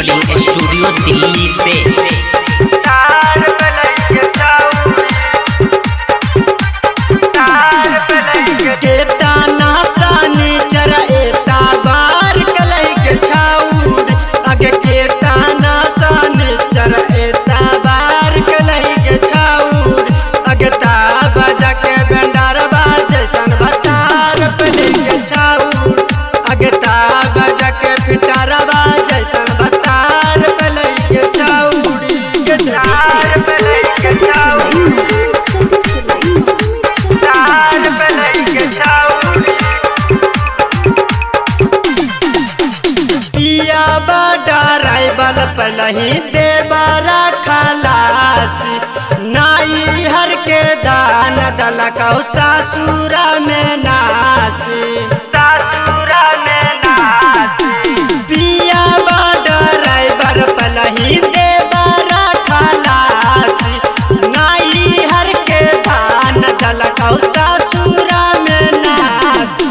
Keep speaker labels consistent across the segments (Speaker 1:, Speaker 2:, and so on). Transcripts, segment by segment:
Speaker 1: Recording studio Delhi से।
Speaker 2: पलही देवरा खलासी नाई हर के दान दलकौ ससुरा में नासी पिया ड्राइवर पलही देवरा खलासी नाई हर के दान दलकौ ससुरा में नासी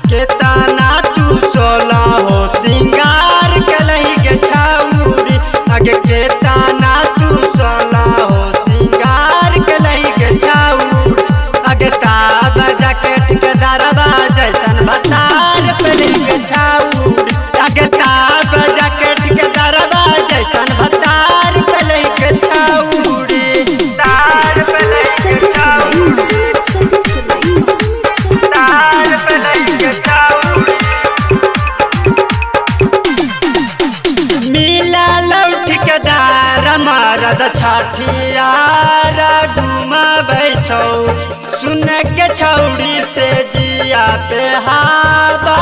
Speaker 2: केतना तू सोला हो सिंगार कलही के छाउरी आगे केतना तू सोला हो सिंगार कलही के छाउर आगे ताब जैकेट के दरबा जैसन बतार पलही के छाउर आगे ताब जैकेट के दरबा जैसन बतार पलही के छाउरी तार पलही के छाउरी तार पलही के छाउरी मिला लौट के दार मरद छठियार घुमाबै छौ सुन के छौड़ी से जिया पे हवा